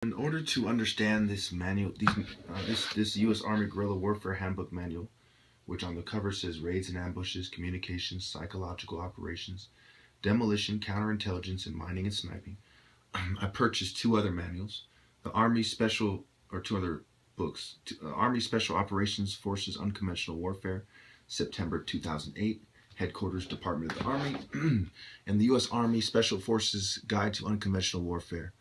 In order to understand this manual, this U.S. Army Guerrilla Warfare Handbook Manual, which on the cover says raids and ambushes, communications, psychological operations, demolition, counterintelligence, and mining and sniping, I purchased two other manuals, the Army Special, or two other books, Army Special Operations Forces Unconventional Warfare, September 2008, Headquarters Department of the Army, and the U.S. Army Special Forces Guide to Unconventional Warfare.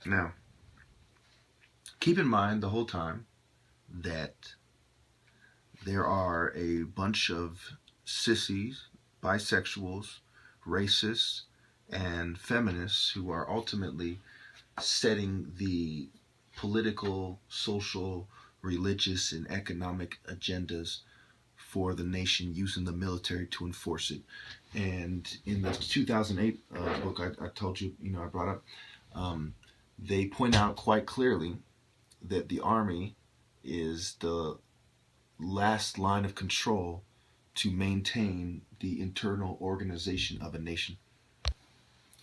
Now, keep in mind the whole time that there are a bunch of sissies, bisexuals, racists, and feminists who are ultimately setting the political, social, religious, and economic agendas for the nation, using the military to enforce it. And in the 2008 book I told you, I brought up, they point out quite clearly that the Army is the last line of control to maintain the internal organization of a nation.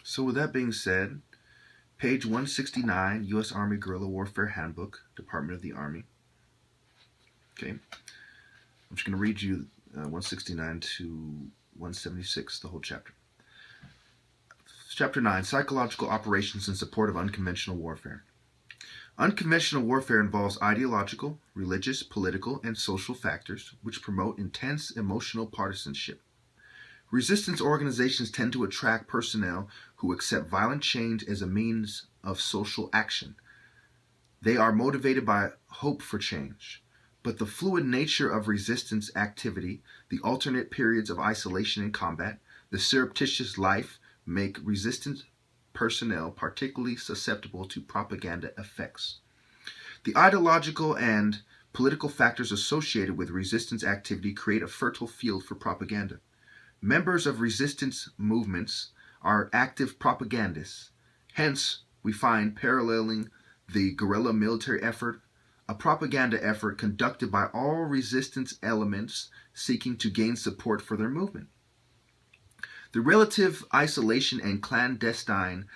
So with that being said, page 169, U.S. Army Guerrilla Warfare Handbook, Department of the Army. Okay, I'm just going to read you 169 to 176, the whole chapter. Chapter 9, Psychological Operations in Support of Unconventional Warfare. Unconventional warfare involves ideological, religious, political, and social factors which promote intense emotional partisanship. Resistance organizations tend to attract personnel who accept violent change as a means of social action. They are motivated by hope for change. But the fluid nature of resistance activity, the alternate periods of isolation and combat, the surreptitious life make resistance personnel particularly susceptible to propaganda effects. The ideological and political factors associated with resistance activity create a fertile field for propaganda. Members of resistance movements are active propagandists. Hence, we find paralleling the guerrilla military effort, a propaganda effort conducted by all resistance elements seeking to gain support for their movement. The relative isolation and clandestine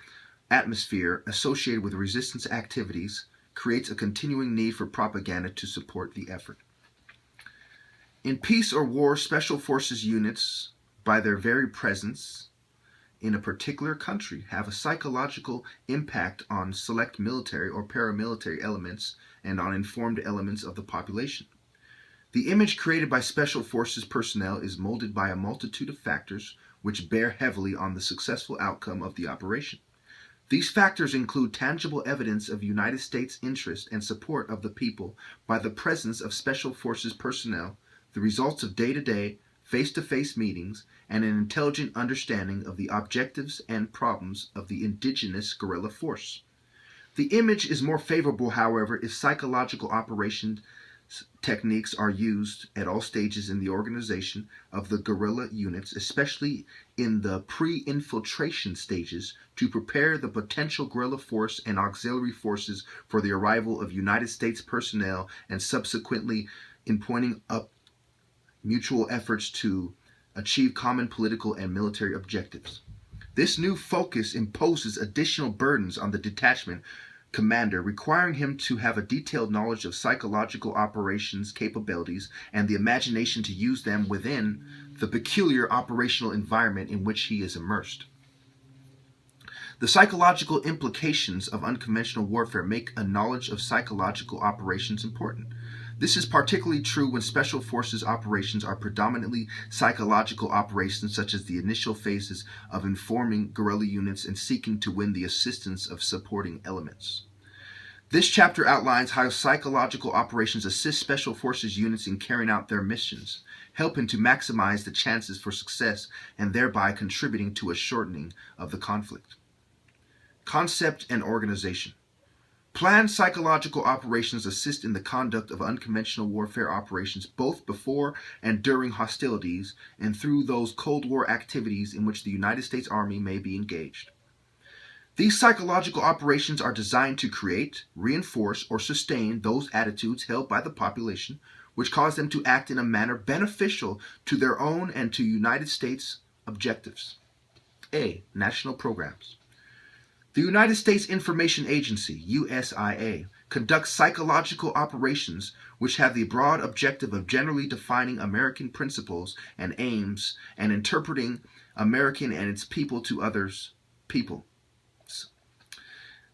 atmosphere associated with resistance activities creates a continuing need for propaganda to support the effort. In peace or war, special forces units, by their very presence in a particular country, have a psychological impact on select military or paramilitary elements and on informed elements of the population. The image created by special forces personnel is molded by a multitude of factors which bear heavily on the successful outcome of the operation. These factors include tangible evidence of United States interest and support of the people by the presence of special forces personnel, the results of day-to-day, face-to-face meetings, and an intelligent understanding of the objectives and problems of the indigenous guerrilla force. The image is more favorable, however, if psychological operations techniques are used at all stages in the organization of the guerrilla units, especially in the pre-infiltration stages, to prepare the potential guerrilla force and auxiliary forces for the arrival of United States personnel, and subsequently in pointing up mutual efforts to achieve common political and military objectives. This new focus imposes additional burdens on the detachment commander, requiring him to have a detailed knowledge of psychological operations capabilities and the imagination to use them within the peculiar operational environment in which he is immersed. The psychological implications of unconventional warfare make a knowledge of psychological operations important. This is particularly true when special forces operations are predominantly psychological operations, such as the initial phases of informing guerrilla units and seeking to win the assistance of supporting elements. This chapter outlines how psychological operations assist special forces units in carrying out their missions, helping to maximize the chances for success and thereby contributing to a shortening of the conflict. Concept and organization. Planned psychological operations assist in the conduct of unconventional warfare operations both before and during hostilities and through those Cold War activities in which the United States Army may be engaged. These psychological operations are designed to create, reinforce, or sustain those attitudes held by the population which cause them to act in a manner beneficial to their own and to United States objectives. A. National programs. The United States Information Agency, USIA, conducts psychological operations which have the broad objective of generally defining American principles and aims and interpreting American and its people to others' people.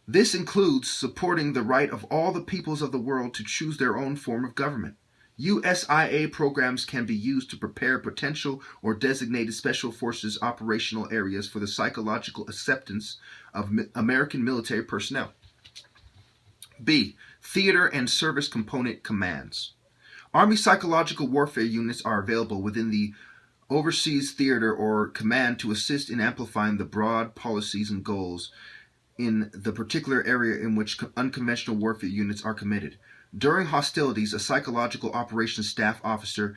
This includes supporting the right of all the peoples of the world to choose their own form of government. USIA programs can be used to prepare potential or designated special forces operational areas for the psychological acceptance of American military personnel. B. Theater and service component commands. Army psychological warfare units are available within the overseas theater or command to assist in amplifying the broad policies and goals in the particular area in which unconventional warfare units are committed. During hostilities, a psychological operations staff officer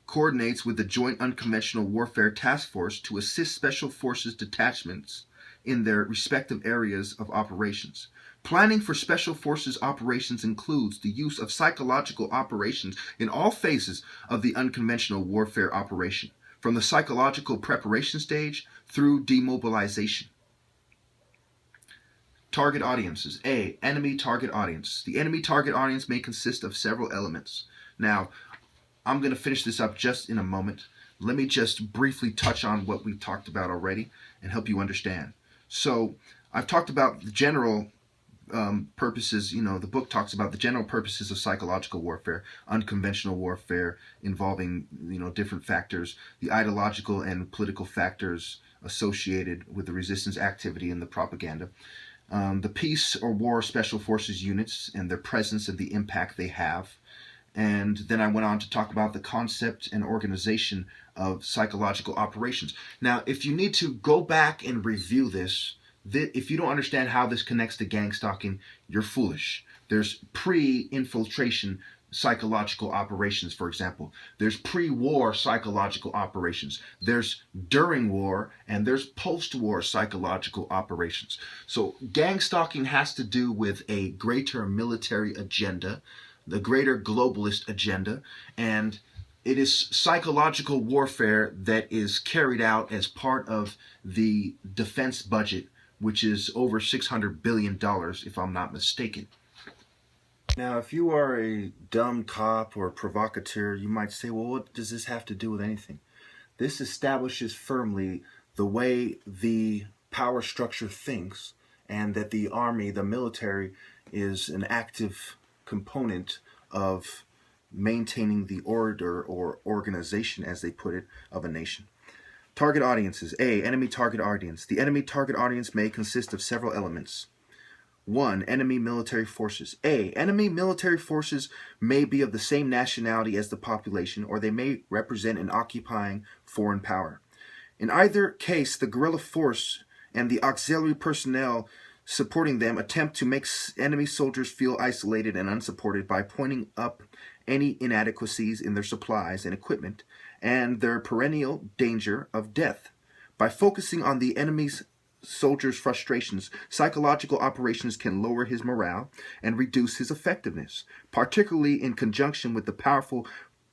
coordinates with the Joint Unconventional Warfare Task Force to assist special forces detachments in their respective areas of operations. Planning for special forces operations includes the use of psychological operations in all phases of the unconventional warfare operation, from the psychological preparation stage through demobilization. Target audiences. A. Enemy target audience. The enemy target audience may consist of several elements. Now, I'm going to finish this up just in a moment. Let me just briefly touch on what we've talked about already and help you understand. So, I've talked about the general purposes. The book talks about the general purposes of psychological warfare, unconventional warfare involving, different factors, the ideological and political factors associated with the resistance activity and the propaganda. The peace or war special forces units and their presence and the impact they have. And then I went on to talk about the concept and organization of psychological operations. Now, if you need to go back and review this, if you don't understand how this connects to gang stalking, you're foolish. There's pre-infiltration psychological operations, for example. There's pre-war psychological operations. There's during war, and there's post-war psychological operations. So gang stalking has to do with a greater military agenda, the greater globalist agenda, and it is psychological warfare that is carried out as part of the defense budget, which is over $600 billion, if I'm not mistaken. Now, if you are a dumb cop or provocateur, you might say, well, what does this have to do with anything? This establishes firmly the way the power structure thinks, and that the army, the military, is an active component of maintaining the order or organization, as they put it, of a nation. Target audiences. A. Enemy target audience. The enemy target audience may consist of several elements. 1. Enemy military forces. A. Enemy military forces may be of the same nationality as the population, or they may represent an occupying foreign power. In either case, the guerrilla force and the auxiliary personnel supporting them attempt to make enemy soldiers feel isolated and unsupported by pointing up any inadequacies in their supplies and equipment and their perennial danger of death. By focusing on the enemy's soldier's frustrations, psychological operations can lower his morale and reduce his effectiveness, particularly in conjunction with the powerful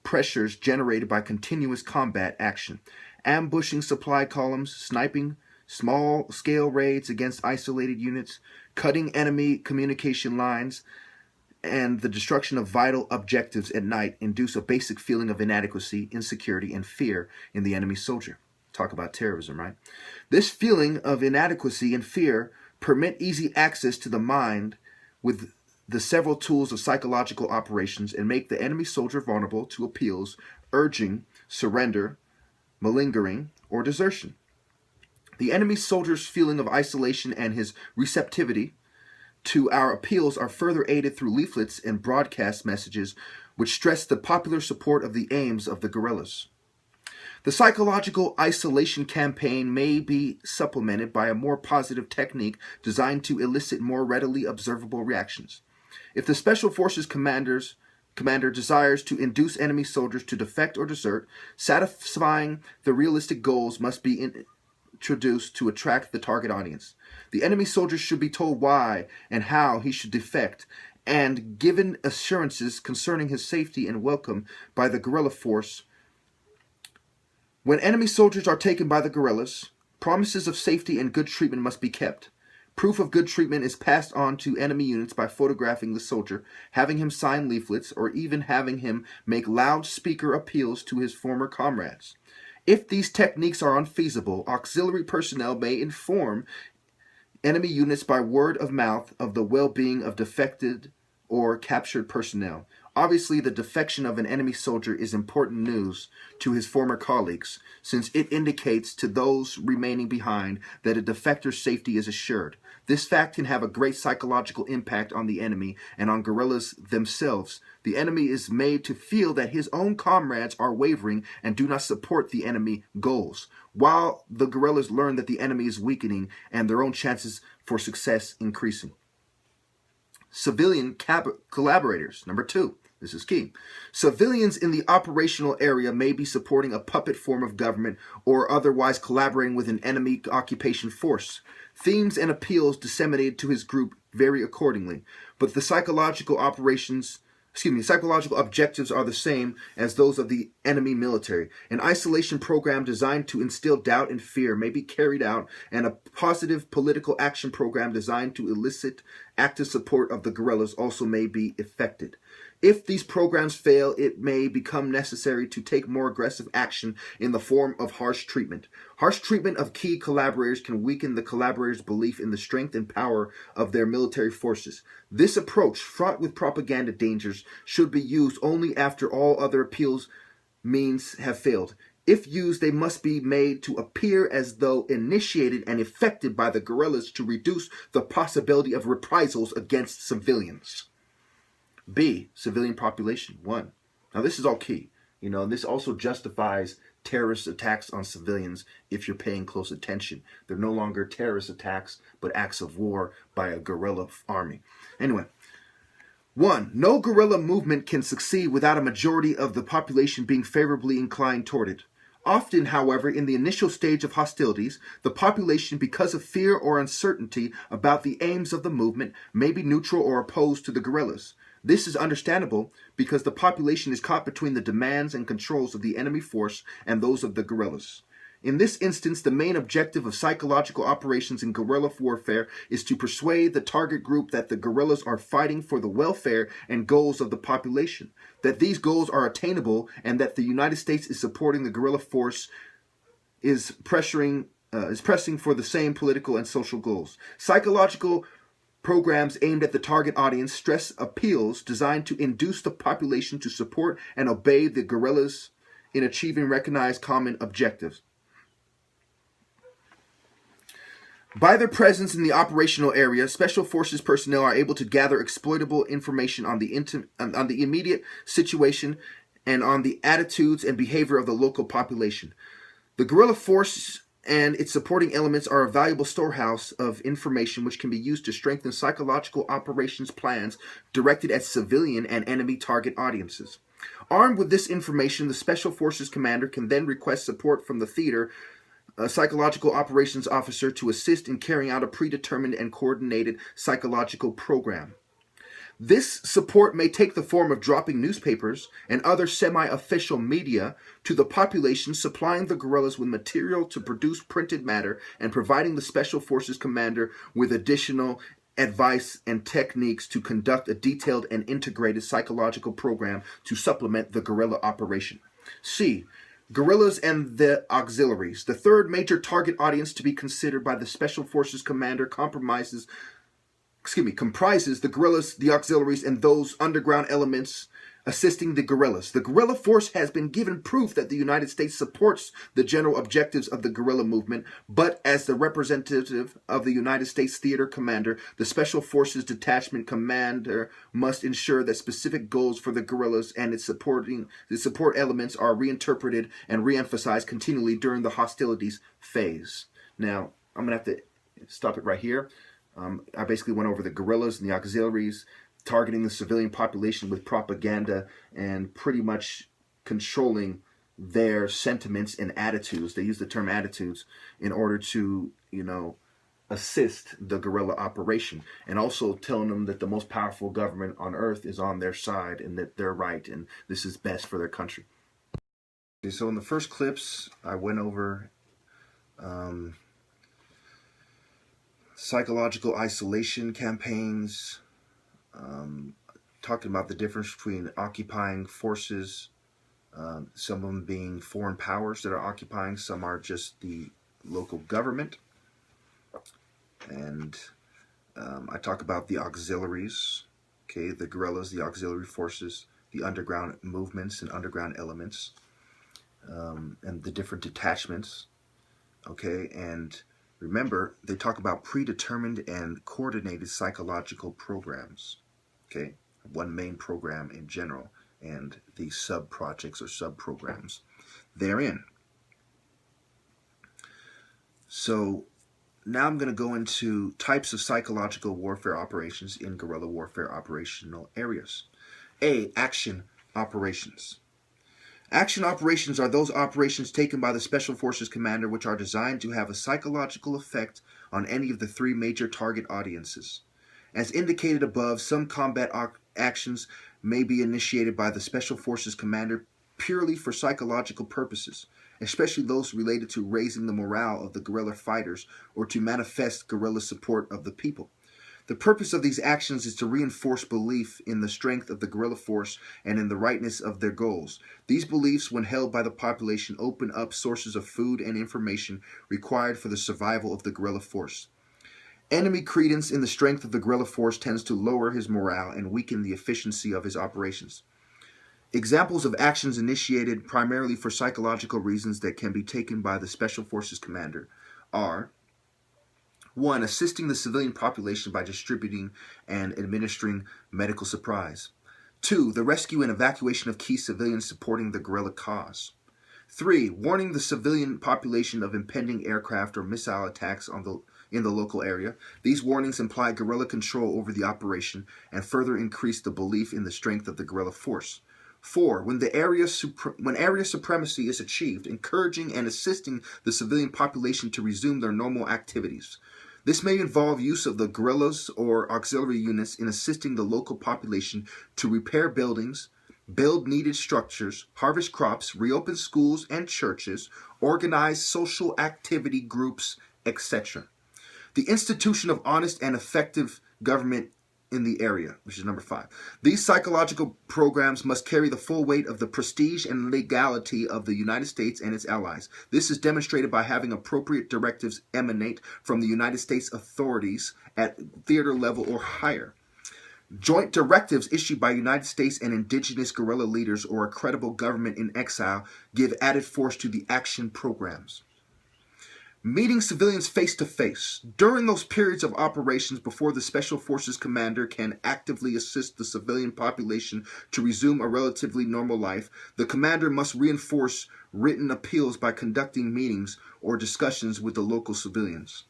pressures generated by continuous combat action, ambushing supply columns, sniping, small-scale raids against isolated units, cutting enemy communication lines, and the destruction of vital objectives at night induce a basic feeling of inadequacy, insecurity, and fear in the enemy soldier. Talk about terrorism, right? This feeling of inadequacy and fear permit easy access to the mind with the several tools of psychological operations and make the enemy soldier vulnerable to appeals urging surrender, malingering, or desertion. The enemy soldier's feeling of isolation and his receptivity to our appeals are further aided through leaflets and broadcast messages which stress the popular support of the aims of the guerrillas. The psychological isolation campaign may be supplemented by a more positive technique designed to elicit more readily observable reactions. If the Special Forces commander desires to induce enemy soldiers to defect or desert, satisfying the realistic goals must be introduced to attract the target audience. The enemy soldier should be told why and how he should defect, and given assurances concerning his safety and welcome by the guerrilla force. When enemy soldiers are taken by the guerrillas, promises of safety and good treatment must be kept. Proof of good treatment is passed on to enemy units by photographing the soldier, having him sign leaflets, or even having him make loudspeaker appeals to his former comrades. If these techniques are unfeasible, auxiliary personnel may inform enemy units by word of mouth of the well-being of defected or captured personnel. Obviously, the defection of an enemy soldier is important news to his former colleagues, since it indicates to those remaining behind that a defector's safety is assured. This fact can have a great psychological impact on the enemy and on guerrillas themselves. The enemy is made to feel that his own comrades are wavering and do not support the enemy goals, while the guerrillas learn that the enemy is weakening and their own chances for success increasing. Civilian collaborators. Number 2. This is key. Civilians in the operational area may be supporting a puppet form of government or otherwise collaborating with an enemy occupation force. Themes and appeals disseminated to his group vary accordingly, but the psychological objectives are the same as those of the enemy military. An isolation program designed to instill doubt and fear may be carried out, and a positive political action program designed to elicit active support of the guerrillas also may be effected. If these programs fail, it may become necessary to take more aggressive action in the form of harsh treatment. Harsh treatment of key collaborators can weaken the collaborators' belief in the strength and power of their military forces. This approach, fraught with propaganda dangers, should be used only after all other appeals means have failed. If used, they must be made to appear as though initiated and effected by the guerrillas to reduce the possibility of reprisals against civilians. B. Civilian population. 1. Now this is all key. This also justifies terrorist attacks on civilians if you're paying close attention. They're no longer terrorist attacks, but acts of war by a guerrilla army. Anyway, 1. No guerrilla movement can succeed without a majority of the population being favorably inclined toward it. Often, however, in the initial stage of hostilities, the population, because of fear or uncertainty about the aims of the movement, may be neutral or opposed to the guerrillas. This is understandable because the population is caught between the demands and controls of the enemy force and those of the guerrillas. In this instance, the main objective of psychological operations in guerrilla warfare is to persuade the target group that the guerrillas are fighting for the welfare and goals of the population, that these goals are attainable, and that the United States is supporting the guerrilla force is pressing for the same political and social goals. Psychological programs aimed at the target audience stress appeals designed to induce the population to support and obey the guerrillas in achieving recognized common objectives. By their presence in the operational area, Special Forces personnel are able to gather exploitable information on the immediate situation and on the attitudes and behavior of the local population. The guerrilla force and its supporting elements are a valuable storehouse of information which can be used to strengthen psychological operations plans directed at civilian and enemy target audiences. Armed with this information, the Special Forces commander can then request support from the theater psychological operations officer to assist in carrying out a predetermined and coordinated psychological program. This support may take the form of dropping newspapers and other semi-official media to the population, supplying the guerrillas with material to produce printed matter, and providing the Special Forces commander with additional advice and techniques to conduct a detailed and integrated psychological program to supplement the guerrilla operation. C. Guerrillas and the auxiliaries. The third major target audience to be considered by the Special Forces commander comprises the guerrillas, the auxiliaries, and those underground elements assisting the guerrillas. The guerrilla force has been given proof that the United States supports the general objectives of the guerrilla movement, but as the representative of the United States theater commander, the Special Forces detachment commander must ensure that specific goals for the guerrillas and its support elements are reinterpreted and reemphasized continually during the hostilities phase. Now, I'm going to have to stop it right here. I basically went over the guerrillas and the auxiliaries, targeting the civilian population with propaganda and pretty much controlling their sentiments and attitudes. They use the term attitudes in order to, assist the guerrilla operation, and also telling them that the most powerful government on earth is on their side and that they're right and this is best for their country. Okay, so in the first clips, I went over psychological isolation campaigns, talking about the difference between occupying forces, some of them being foreign powers that are occupying, some are just the local government. And I talk about the auxiliaries, okay, the guerrillas, the auxiliary forces, the underground movements and underground elements, and the different detachments, okay. And remember, they talk about predetermined and coordinated psychological programs, okay, one main program in general, and the sub-projects or sub-programs therein. So now I'm going to go into types of psychological warfare operations in guerrilla warfare operational areas. A. Action operations. Action operations are those operations taken by the Special Forces commander which are designed to have a psychological effect on any of the three major target audiences. As indicated above, some combat actions may be initiated by the Special Forces commander purely for psychological purposes, especially those related to raising the morale of the guerrilla fighters or to manifest guerrilla support of the people. The purpose of these actions is to reinforce belief in the strength of the guerrilla force and in the rightness of their goals. These beliefs, when held by the population, open up sources of food and information required for the survival of the guerrilla force. Enemy credence in the strength of the guerrilla force tends to lower his morale and weaken the efficiency of his operations. Examples of actions initiated primarily for psychological reasons that can be taken by the Special Forces commander are: 1. Assisting the civilian population by distributing and administering medical supplies. 2. The rescue and evacuation of key civilians supporting the guerrilla cause. 3. Warning the civilian population of impending aircraft or missile attacks in the local area. These warnings imply guerrilla control over the operation and further increase the belief in the strength of the guerrilla force. 4. When area supremacy is achieved, encouraging and assisting the civilian population to resume their normal activities. This may involve use of the guerrillas or auxiliary units in assisting the local population to repair buildings, build needed structures, harvest crops, reopen schools and churches, organize social activity groups, etc. The institution of honest and effective government in the area, which is number 5. These psychological programs must carry the full weight of the prestige and legality of the United States and its allies. This is demonstrated by having appropriate directives emanate from the United States authorities at theater level or higher. Joint directives issued by United States and indigenous guerrilla leaders or a credible government in exile give added force to the action programs. Meeting civilians face to face. During those periods of operations before the Special Forces commander can actively assist the civilian population to resume a relatively normal life, the commander must reinforce written appeals by conducting meetings or discussions with the local civilians.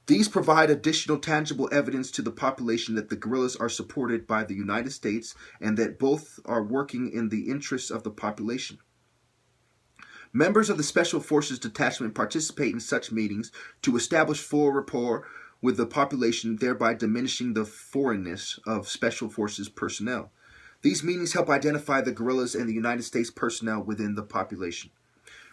These provide additional tangible evidence to the population that the guerrillas are supported by the United States and that both are working in the interests of the population. Members of the Special Forces detachment participate in such meetings to establish full rapport with the population, thereby diminishing the foreignness of Special Forces personnel. These meetings help identify the guerrillas and the United States personnel within the population.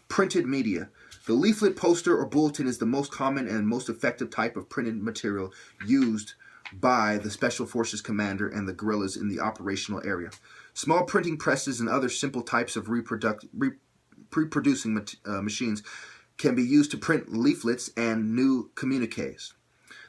Printed media. The leaflet, poster, or bulletin is the most common and most effective type of printed material used by the Special Forces commander and the guerrillas in the operational area. Small printing presses and other simple types of reproducing machines can be used to print leaflets and new communiques.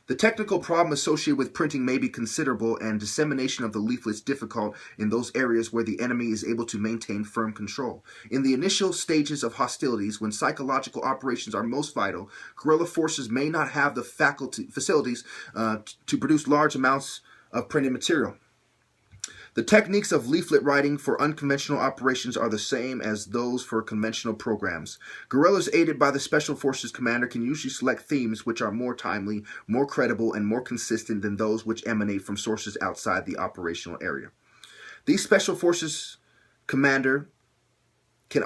The technical problem associated with printing may be considerable and dissemination of the leaflets difficult in those areas where the enemy is able to maintain firm control. In the initial stages of hostilities, when psychological operations are most vital, guerrilla forces may not have the facilities to produce large amounts of printed material. The techniques of leaflet writing for unconventional operations are the same as those for conventional programs. Guerrillas aided by the Special Forces commander can usually select themes which are more timely, more credible, and more consistent than those which emanate from sources outside the operational area. These Special Forces commander can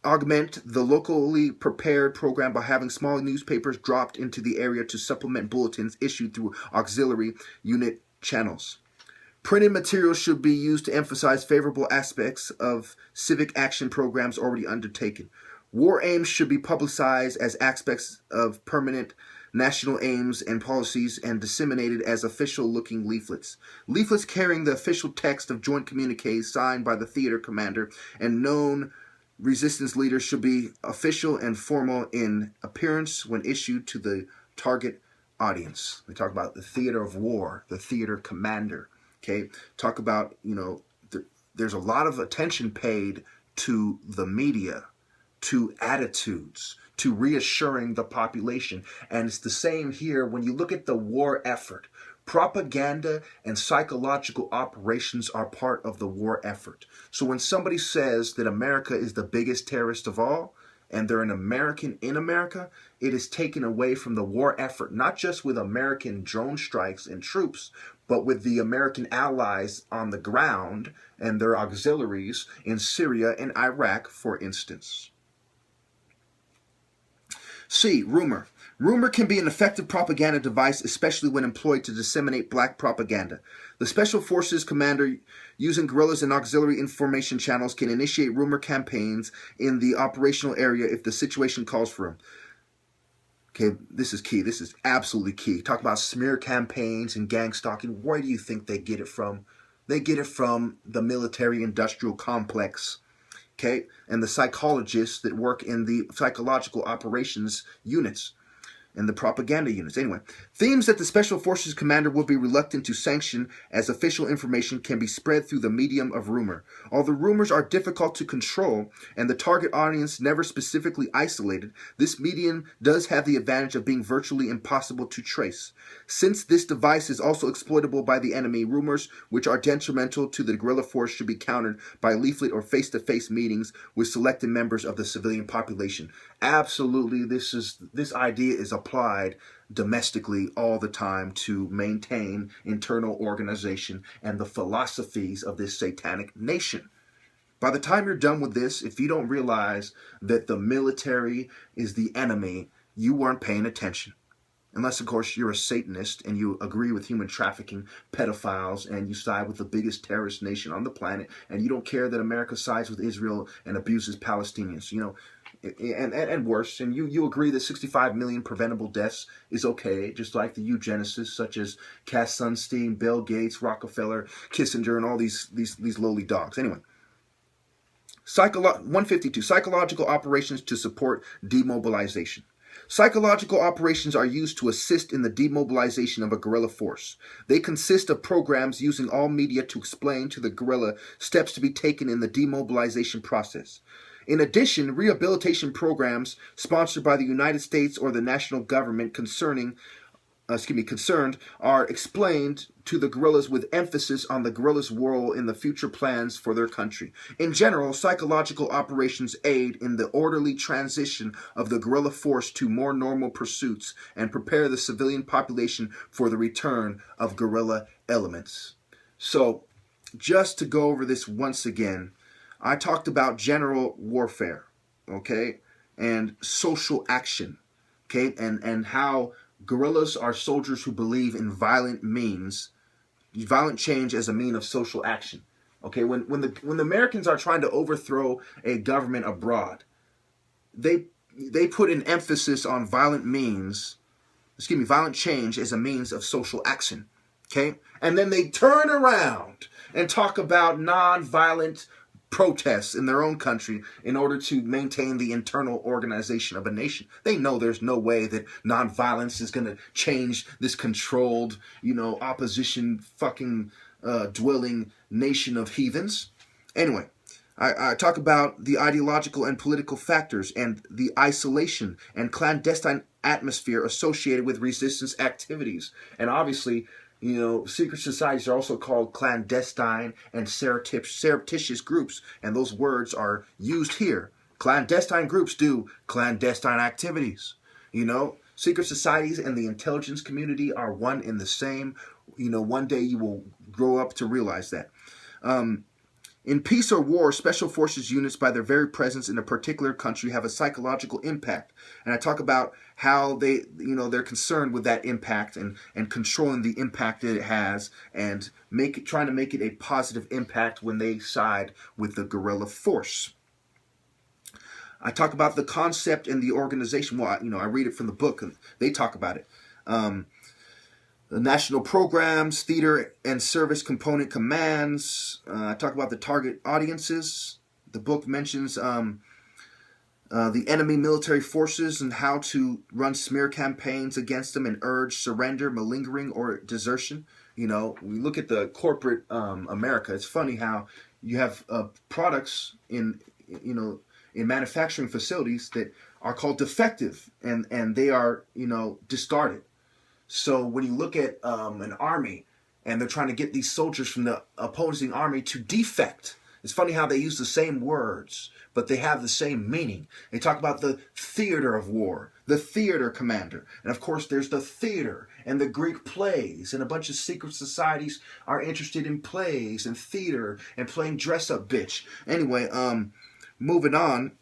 augment the locally prepared program by having small newspapers dropped into the area to supplement bulletins issued through auxiliary unit channels. Printed materials should be used to emphasize favorable aspects of civic action programs already undertaken. War aims should be publicized as aspects of permanent national aims and policies and disseminated as official-looking leaflets. Leaflets carrying the official text of joint communiques signed by the theater commander and known resistance leaders should be official and formal in appearance when issued to the target audience. They talk about the theater of war, the theater commander. Okay, talk about, there's a lot of attention paid to the media, to attitudes, to reassuring the population. And it's the same here when you look at the war effort. Propaganda and psychological operations are part of the war effort. So when somebody says that America is the biggest terrorist of all, and they're an American in America, it is taken away from the war effort, not just with American drone strikes and troops, but with the American allies on the ground and their auxiliaries in Syria and Iraq, for instance. C. Rumor. Rumor can be an effective propaganda device, especially when employed to disseminate black propaganda. The Special Forces commander, using guerrillas and auxiliary information channels, can initiate rumor campaigns in the operational area if the situation calls for them. Okay, this is key. This is absolutely key. Talk about smear campaigns and gang stalking. Where do you think they get it from? They get it from the military-industrial complex. Okay, and the psychologists that work in the psychological operations units and the propaganda units. Anyway, themes that the Special Forces commander will be reluctant to sanction as official information can be spread through the medium of rumor. Although rumors are difficult to control and the target audience never specifically isolated, this medium does have the advantage of being virtually impossible to trace. Since this device is also exploitable by the enemy, rumors which are detrimental to the guerrilla force should be countered by leaflet or face-to-face meetings with selected members of the civilian population. Absolutely, this idea is applied domestically all the time to maintain internal organization and the philosophies of this satanic nation. By the time you're done with this, if you don't realize that the military is the enemy, you weren't paying attention. Unless, of course, you're a Satanist and you agree with human trafficking, pedophiles, and you side with the biggest terrorist nation on the planet, and you don't care that America sides with Israel and abuses Palestinians, and worse, and you agree that 65 million preventable deaths is okay, just like the eugenicists such as Cass Sunstein, Bill Gates, Rockefeller, Kissinger, and all these lowly dogs. Anyway, 152, psychological operations to support demobilization. Psychological operations are used to assist in the demobilization of a guerrilla force. They consist of programs using all media to explain to the guerrilla steps to be taken in the demobilization process. In addition, rehabilitation programs sponsored by the United States or the national government concerned are explained to the guerrillas with emphasis on the guerrillas' role in the future plans for their country. In general, psychological operations aid in the orderly transition of the guerrilla force to more normal pursuits and prepare the civilian population for the return of guerrilla elements. So, just to go over this once again, I talked about general warfare, okay, and social action, okay, and how guerrillas are soldiers who believe in violent change as a mean of social action. Okay, when the Americans are trying to overthrow a government abroad, they put an emphasis on violent change as a means of social action. Okay, and then they turn around and talk about non-violent protests in their own country in order to maintain the internal organization of a nation. They know there's no way that nonviolence is going to change this controlled, opposition fucking dwelling nation of heathens. Anyway, I talk about the ideological and political factors and the isolation and clandestine atmosphere associated with resistance activities. And obviously, secret societies are also called clandestine and surreptitious groups, and those words are used here. Clandestine groups do clandestine activities. Secret societies and the intelligence community are one and the same. One day you will grow up to realize that. In peace or war, special forces units, by their very presence in a particular country, have a psychological impact. And I talk about how they're concerned with that impact and controlling the impact that it has and trying to make it a positive impact when they side with the guerrilla force. I talk about the concept and the organization. Well, I read it from the book, and they talk about it. The national programs, theater and service component commands. I talk about the target audiences. The book mentions the enemy military forces and how to run smear campaigns against them and urge surrender, malingering, or desertion. We look at the corporate America. It's funny how you have products in manufacturing facilities that are called defective, and they are discarded. So when you look at an army and they're trying to get these soldiers from the opposing army to defect, it's funny how they use the same words, but they have the same meaning. They talk about the theater of war, the theater commander. And of course, there's the theater and the Greek plays. And a bunch of secret societies are interested in plays and theater and playing dress-up bitch. Anyway, moving on.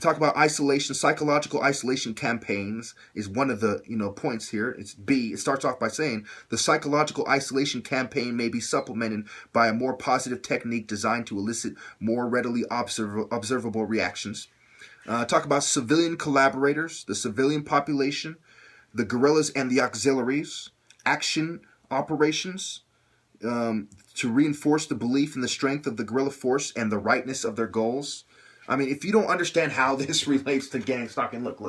Talk about isolation. Psychological isolation campaigns is one of the points here. It's B. It starts off by saying the psychological isolation campaign may be supplemented by a more positive technique designed to elicit more readily observable reactions. Talk about civilian collaborators, the civilian population, the guerrillas and the auxiliaries, action operations to reinforce the belief in the strength of the guerrilla force and the rightness of their goals. I mean, if you don't understand how this relates to gang stalking, look.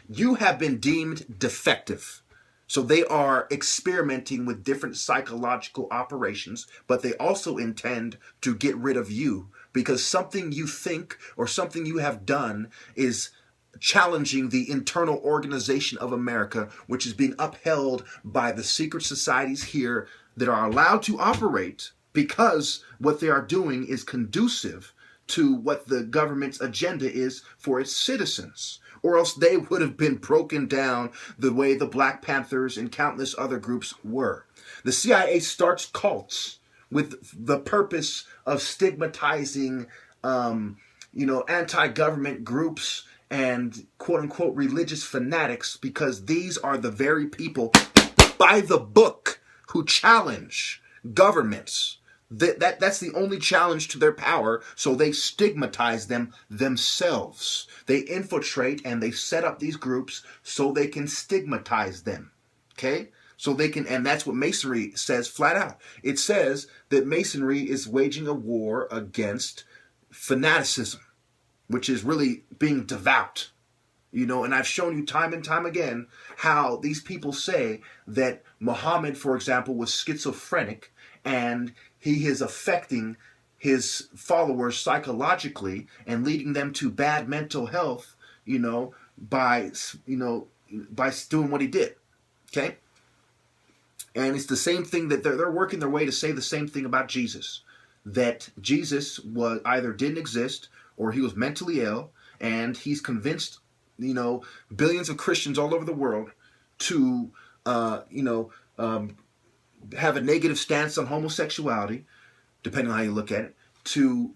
You have been deemed defective. So they are experimenting with different psychological operations, but they also intend to get rid of you because something you think or something you have done is challenging the internal organization of America, which is being upheld by the secret societies here that are allowed to operate because what they are doing is conducive to what the government's agenda is for its citizens, or else they would have been broken down the way the Black Panthers and countless other groups were. The CIA starts cults with the purpose of stigmatizing, anti-government groups and quote-unquote religious fanatics, because these are the very people by the book who challenge governments. That's the only challenge to their power, so they stigmatize them themselves. They infiltrate and they set up these groups so they can stigmatize them. Okay? So they can, and that's what Masonry says flat out. It says that Masonry is waging a war against fanaticism, which is really being devout. And I've shown you time and time again how these people say that Muhammad, for example, was schizophrenic and he is affecting his followers psychologically and leading them to bad mental health, by doing what he did. Okay? And it's the same thing that they're working their way to say the same thing about Jesus. That Jesus was either didn't exist or he was mentally ill, and he's convinced, billions of Christians all over the world to, have a negative stance on homosexuality, depending on how you look at it, to,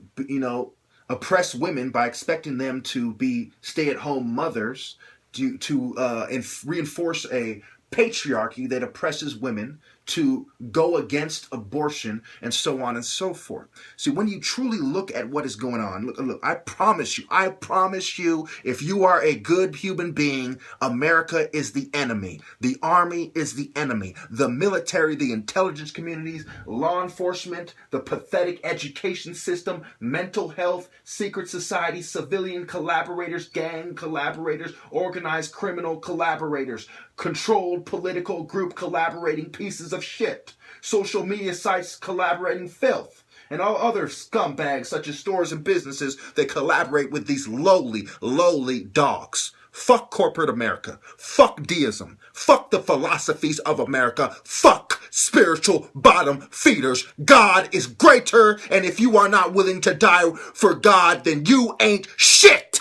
oppress women by expecting them to be stay-at-home mothers, to reinforce a patriarchy that oppresses women, to go against abortion, and so on and so forth. See, when you truly look at what is going on, look, I promise you, if you are a good human being, America is the enemy. The army is the enemy. The military, the intelligence communities, law enforcement, the pathetic education system, mental health, secret society, civilian collaborators, gang collaborators, organized criminal collaborators, controlled political group collaborating pieces of shit, social media sites collaborating filth, and all other scumbags such as stores and businesses that collaborate with these lowly dogs. Fuck corporate America. Fuck deism. Fuck the philosophies of America. Fuck spiritual bottom feeders. God is greater, and if you are not willing to die for God, then you ain't shit.